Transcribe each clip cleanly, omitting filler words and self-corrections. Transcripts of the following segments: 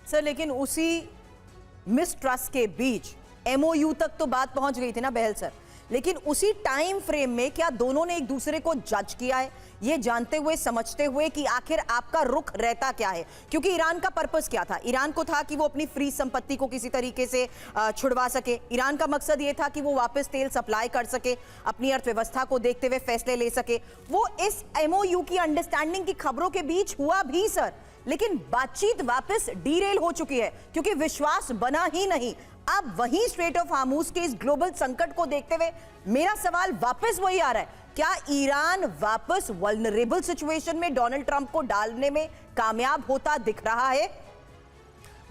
Sir लेकिन उसी mistrust के बीच एमओयू तक तो बात पहुंच गई थी ना बहल सर, लेकिन उसी टाइम फ्रेम में क्या दोनों ने एक दूसरे को जज किया है, ये जानते हुए समझते हुए कि आखिर आपका रुख रहता क्या है? क्योंकि ईरान का पर्पस क्या था? ईरान को था कि वो अपनी फ्री संपत्ति को किसी तरीके से छुड़वा सके। ईरान का मकसद ये था कि वो वापस तेल सप्लाई कर सके, अपनी अर्थव्यवस्था को देखते हुए फैसले ले सके। वो इस एमओयू की अंडरस्टैंडिंग की खबरों के बीच हुआ भी सर, लेकिन बातचीत वापस डीरेल हो चुकी है क्योंकि विश्वास बना ही नहीं। अब वहीं स्ट्रेट ऑफ हार्मूज के इस ग्लोबल संकट को देखते हुए मेरा सवाल वापस वही आ रहा है, क्या ईरान वापस वल्नरेबल सिचुएशन में डोनाल्ड ट्रंप को डालने में कामयाब होता दिख रहा है?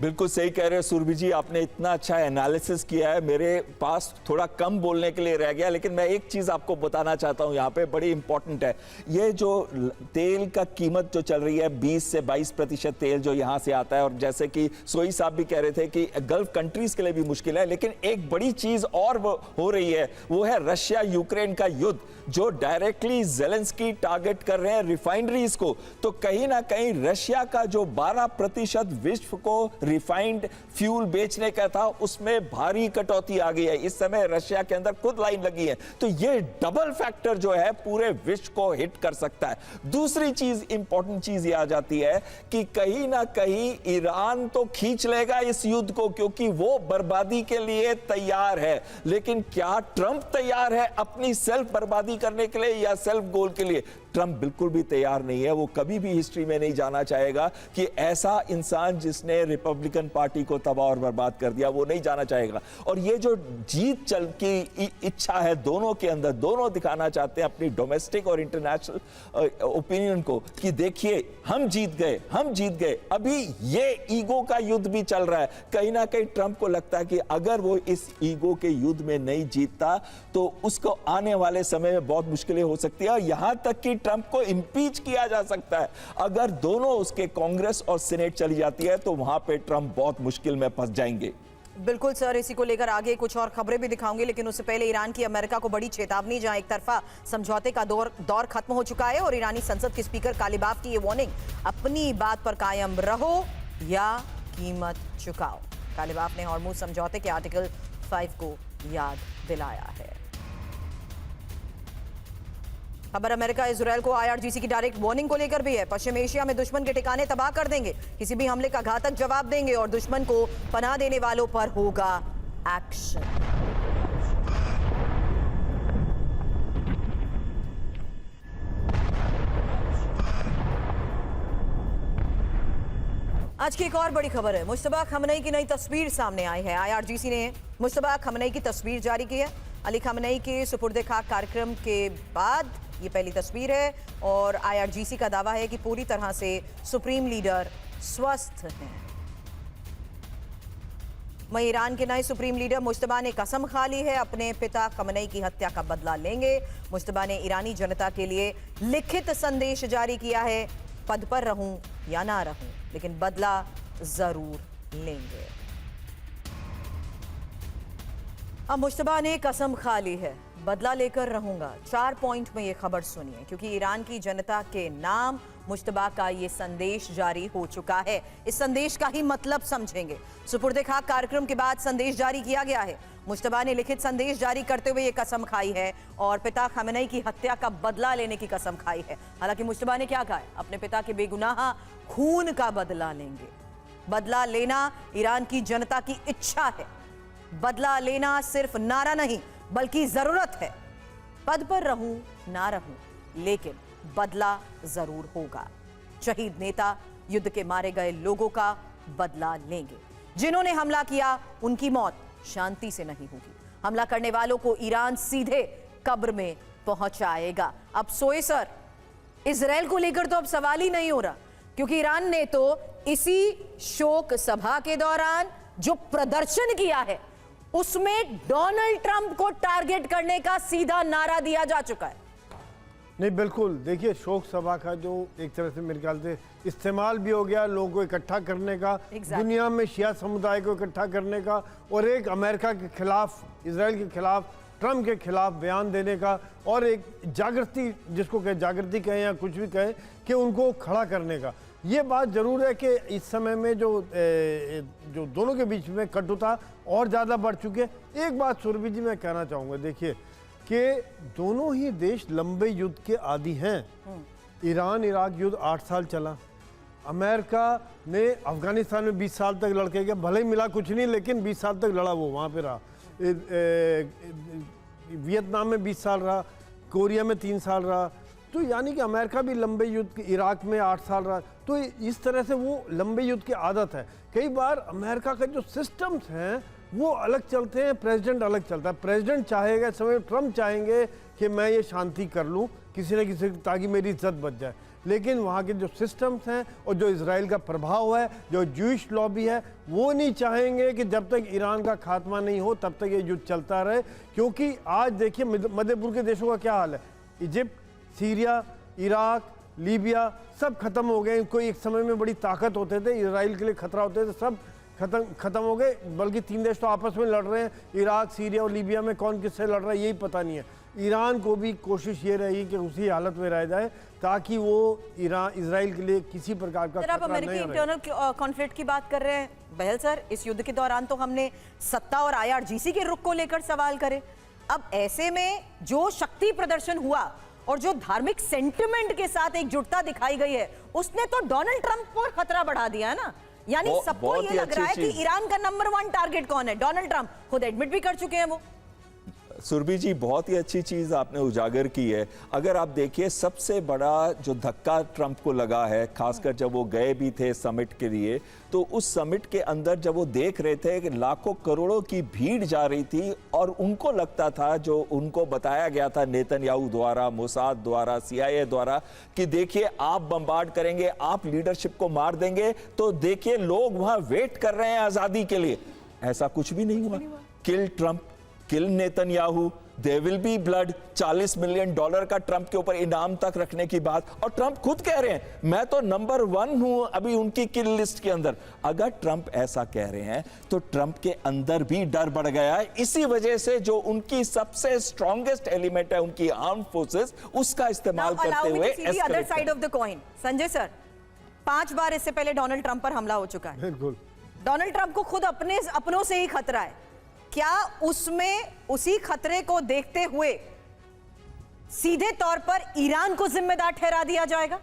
बिल्कुल सही कह रहे हैं सुरभि जी, आपने इतना अच्छा एनालिसिस किया है, मेरे पास थोड़ा कम बोलने के लिए रह गया, लेकिन मैं एक चीज आपको बताना चाहता हूं यहाँ पे, बड़ी इंपॉर्टेंट है। ये जो तेल का कीमत जो चल रही है 20 से 22% तेल जो यहाँ से आता है, और जैसे कि सोई साहब भी कह रहे थे कि गल्फ कंट्रीज के लिए भी मुश्किल है, लेकिन एक बड़ी चीज और हो रही है, वो है रशिया यूक्रेन का युद्ध, जो डायरेक्टली जेलेंस्की टारगेट कर रहे हैं रिफाइनरीज को। तो कहीं ना कहीं रशिया का जो 12% विश्व को रिफाइंड फ्यूल बेचने का था, उसमें भारी कटौती आ गई है। इस समय रशिया के अंदर खुद लाइन लगी है, तो ये डबल फैक्टर जो है पूरे विश्व को हिट कर सकता है। दूसरी चीज, इंपॉर्टेंट चीज ये आ जाती है कि कहीं ना कहीं ईरान तो खींच लेगा इस युद्ध को, क्योंकि वो बर्बादी के लिए तैयार है, लेकिन क्या ट्रंप तैयार है अपनी सेल्फ बर्बादी करने के लिए या सेल्फ गोल के लिए? ट्रंप बिल्कुल भी तैयार नहीं है। वो कभी भी हिस्ट्री में नहीं जाना चाहेगा कि ऐसा इंसान जिसने रिपब्लिकन पार्टी को तबाह और बर्बाद कर दिया, वो नहीं जाना चाहेगा। और ये जो जीत चल की इच्छा है दोनों के अंदर, दोनों दिखाना चाहते हैं अपनी डोमेस्टिक और इंटरनेशनल ओपिनियन को कि देखिए हम जीत गए, हम जीत गए। अभी ये ईगो का युद्ध भी चल रहा है। कहीं ना कहीं ट्रंप को लगता है कि अगर वो इस ईगो के युद्ध में नहीं जीतता तो उसको आने वाले समय में बहुत मुश्किलें हो सकती है, और यहां तक कि ट्रंप को इंपीच किया जा सकता है। अगर दोनों उसके कांग्रेस और सीनेट चली जाती है तो वहां पे ट्रंप बहुत मुश्किल में फंस जाएंगे। बिल्कुल सर, इसी को लेकर आगे कुछ और खबरें भी दिखाऊंगे, लेकिन उससे पहले ईरान की अमेरिका को बड़ी चेतावनी, जहां एक तरफा समझौते का दौर खत्म हो चुका है और ईरानी संसद के स्पीकर कालिबाफ की ये वार्निंग, अपनी बात पर कायम रहो या कीमत चुकाओ। कालिबाफ ने हॉर्मुज समझौते के आर्टिकल 5 को याद दिलाया है। खबर अमेरिका इजरायल को आईआरजीसी की डायरेक्ट वार्निंग को लेकर भी है। पश्चिम एशिया में दुश्मन के ठिकाने तबाह कर देंगे, किसी भी हमले का घातक जवाब देंगे और दुश्मन को पनाह देने वालों पर होगा एक्शन। आज की एक और बड़ी खबर है, मुश्तबा खमनई की नई तस्वीर सामने आई है। आईआरजीसी ने मुश्तबा खमनई की तस्वीर जारी की है। अली खमनई के सुपुर्द खाक कार्यक्रम के बाद ये पहली तस्वीर है और आईआरजीसी का दावा है कि पूरी तरह से सुप्रीम लीडर स्वस्थ हैं। वहीं ईरान के नए सुप्रीम लीडर मुश्तबा ने कसम खा ली है, अपने पिता खमनई की हत्या का बदला लेंगे। मुश्तबा ने ईरानी जनता के लिए लिखित संदेश जारी किया है, पद पर रहूं या ना रहूं, लेकिन बदला जरूर लेंगे। अब मुश्तबा ने कसम खा ली है, बदला लेकर रहूंगा। 4 पॉइंट में ये खबर सुनिए, क्योंकि ईरान की जनता के नाम मुश्तबा का ये संदेश जारी हो चुका है। इस संदेश का ही मतलब समझेंगे। सुपुर्द खाक कार्यक्रम के बाद संदेश जारी किया गया है। मुश्तबा ने लिखित संदेश जारी करते हुए ये कसम खाई है और पिता खमनई की हत्या का बदला लेने की कसम खाई है। हालांकि मुश्तबा ने क्या कहा है, अपने पिता के बेगुनाह खून का बदला लेंगे। बदला लेना ईरान की जनता की इच्छा है। बदला लेना सिर्फ नारा नहीं बल्कि जरूरत है। पद पर रहूं ना रहूं, लेकिन बदला जरूर होगा। शहीद नेता, युद्ध के मारे गए लोगों का बदला लेंगे। जिन्होंने हमला किया उनकी मौत शांति से नहीं होगी। हमला करने वालों को ईरान सीधे कब्र में पहुंचाएगा। अब सोए सर, इजराइल को लेकर तो अब सवाल ही नहीं हो रहा, क्योंकि ईरान ने तो इसी शोक सभा के दौरान जो प्रदर्शन किया है उसमें डोनाल्ड ट्रंप को टारगेट करने का सीधा नारा दिया जा चुका है। नहीं, बिल्कुल देखिए, शोक सभा का जो एक तरह से मेरे ख्याल से इस्तेमाल भी हो गया लोगों को इकट्ठा करने का, दुनिया में शिया समुदाय को इकट्ठा करने का, और एक अमेरिका के खिलाफ, इजराइल के खिलाफ, ट्रंप के खिलाफ बयान देने का, और एक जागृति, जिसको कहें जागृति कहें या कुछ भी कहें, कि उनको खड़ा करने का। ये बात जरूर है कि इस समय में जो दोनों के बीच में कटुता और ज़्यादा बढ़ चुकी है। एक बात सुरभि जी मैं कहना चाहूँगा, देखिए कि दोनों ही देश लंबे युद्ध के आदी हैं। ईरान इराक युद्ध 8 साल चला, अमेरिका ने अफगानिस्तान में 20 साल तक लड़के गया, भले ही मिला कुछ नहीं लेकिन 20 साल तक लड़ा, वो वहाँ पे रहा। वियतनाम में 20 साल रहा, कोरिया में 3 साल रहा, तो यानी कि अमेरिका भी लंबे युद्ध के, इराक में 8 साल रहा। तो इस तरह से वो लंबे युद्ध की आदत है। कई बार अमेरिका का जो सिस्टम्स हैं वो अलग चलते हैं, प्रेसिडेंट अलग चलता है। प्रेसिडेंट चाहेगा, इस समय ट्रम्प चाहेंगे कि मैं ये शांति कर लूँ किसी न किसी, ताकि मेरी इज्जत बच जाए, लेकिन वहाँ के जो सिस्टम्स हैं और जो इजराइल का प्रभाव है, जो जूइश लॉबी है, वो नहीं चाहेंगे कि जब तक ईरान का खात्मा नहीं हो तब तक ये युद्ध चलता रहे। क्योंकि आज देखिए मध्य पूर्व के देशों का क्या हाल है, इजिप्ट, सीरिया, इराक, लीबिया सब खत्म हो गए। कोई एक समय में बड़ी ताकत होते थे, इजराइल के लिए खतरा होते थे, सब खत्म हो गए। बल्कि 3 देश तो आपस में लड़ रहे हैं, इराक, सीरिया और लीबिया में कौन किससे लड़ रहा है यही पता नहीं है। ईरान को भी कोशिश ये रही कि उसी हालत में रह जाए ताकि वो इजराइल के लिए किसी प्रकार का खतरा नहीं। आप अमेरिकी इंटरनल कॉन्फ्लिक्ट की बात कर रहे हैं बहल सर, इस युद्ध के दौरान तो हमने सत्ता और IRGC के रुख को लेकर सवाल करे। अब ऐसे में जो शक्ति प्रदर्शन हुआ और जो धार्मिक सेंटिमेंट के साथ एकजुटता दिखाई गई है, उसने तो डोनाल्ड ट्रंप पर खतरा बढ़ा दिया है ना। यानी सबको ये लग रहा है कि ईरान का नंबर 1 टारगेट कौन है, डोनाल्ड ट्रंप खुद एडमिट भी कर चुके हैं वो। सुरभि जी बहुत ही अच्छी चीज आपने उजागर की है। अगर आप देखिए सबसे बड़ा जो धक्का ट्रंप को लगा है, खासकर जब वो गए भी थे समिट के लिए, तो उस समिट के अंदर जब वो देख रहे थे कि लाखों करोड़ों की भीड़ जा रही थी और उनको लगता था, जो उनको बताया गया था नेतन्याहू द्वारा, मोसाद द्वारा, CIA द्वारा, कि देखिए आप बम्बार्ड करेंगे, आप लीडरशिप को मार देंगे, तो देखिए लोग वहां वेट कर रहे हैं आजादी के लिए। ऐसा कुछ भी नहीं हुआ। Kill Trump, kill Netanyahu, there will be blood, $40 million का ट्रंप के ऊपर इनाम तक रखने की बात। और ट्रंप खुद कह रहे हैं मैं तो नंबर 1 हूं अभी उनकी किल लिस्ट के अंदर। अगर ट्रंप ऐसा कह रहे हैं तो ट्रंप के अंदर भी डर बढ़ गया है। इसी वजह से जो उनकी सबसे स्ट्रॉन्गेस्ट एलिमेंट है, उनकी आर्म फोर्सेस, उसका इस्तेमाल करते हुए other side of the coin. Sanjay sir, 5 बार इससे पहले डोनाल्ड ट्रंप पर हमला हो चुका है। बिल्कुल, डोनाल्ड ट्रंप को खुद अपनों से ही खतरा है। क्या उसमें उसी खतरे को देखते हुए सीधे तौर पर ईरान को जिम्मेदार ठहरा दिया जाएगा?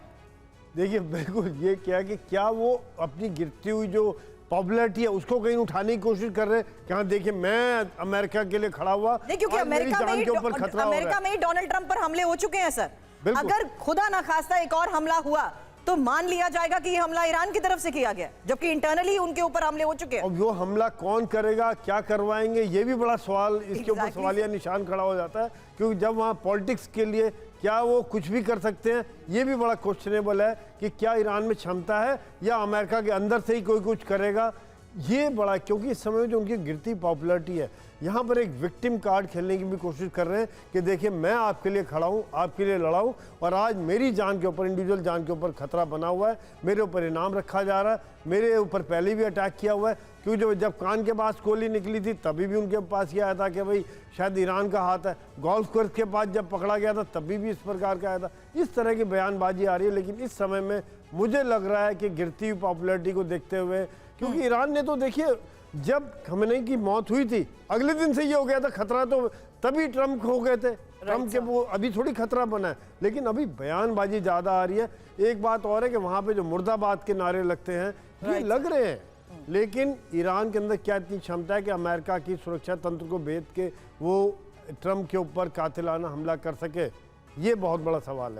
देखिए बिल्कुल, ये क्या वो अपनी गिरती हुई जो पॉपुलैरिटी है उसको कहीं उठाने की कोशिश कर रहे हैं। कहाँ देखिए मैं अमेरिका के लिए खड़ा हुआ, क्योंकि अमेरिका में ही डोनाल्ड ट्रंप पर हमले हो चुके हैं सर। अगर खुदा ना खास्ता एक और हमला हुआ तो मान लिया जाएगा कि ये हमला ईरान की तरफ से किया गया, जबकि इंटरनली उनके ऊपर हमले हो चुके हैं। अब वो हमला कौन करेगा, क्या करवाएंगे, ये भी बड़ा सवाल, इसके ऊपर सवालिया निशान खड़ा हो जाता है। क्योंकि जब वहाँ पॉलिटिक्स के लिए क्या वो कुछ भी कर सकते हैं, ये भी बड़ा क्वेश्चनेबल है कि क्या ईरान में क्षमता है या अमेरिका के अंदर से ही कोई कुछ करेगा, ये बड़ा। क्योंकि इस समय जो उनकी गिरती पॉपुलैरिटी है, यहाँ पर एक विक्टिम कार्ड खेलने की भी कोशिश कर रहे हैं कि देखिए मैं आपके लिए खड़ा हूँ, आपके लिए लड़ा हूँ, और आज मेरी जान के ऊपर, इंडिविजुअल जान के ऊपर खतरा बना हुआ है, मेरे ऊपर इनाम रखा जा रहा है, मेरे ऊपर पहले भी अटैक किया हुआ है। क्योंकि जब कान के पास गोली निकली थी तभी भी उनके पास ये आया था कि भाई शायद ईरान का हाथ है। गोल्फ कोर्स के पास जब पकड़ा गया था तभी भी इस प्रकार का आया था। इस तरह की बयानबाजी आ रही है, लेकिन इस समय में मुझे लग रहा है कि गिरती हुई पॉपुलैरिटी को देखते हुए, क्योंकि ईरान ने तो देखिए जब खमेनी की मौत हुई थी अगले दिन से ये हो गया था खतरा, तो तभी ट्रंप हो गए थे। ट्रंप के वो अभी थोड़ी खतरा बना है, लेकिन अभी बयानबाजी ज़्यादा आ रही है। एक बात और है कि वहाँ पे जो मुर्दाबाद के नारे लगते हैं ये लग रहे हैं, लेकिन ईरान के अंदर क्या इतनी क्षमता है कि अमेरिका की सुरक्षा तंत्र को भेद के वो ट्रंप के ऊपर कातिलाना हमला कर सके, ये बहुत बड़ा सवाल है।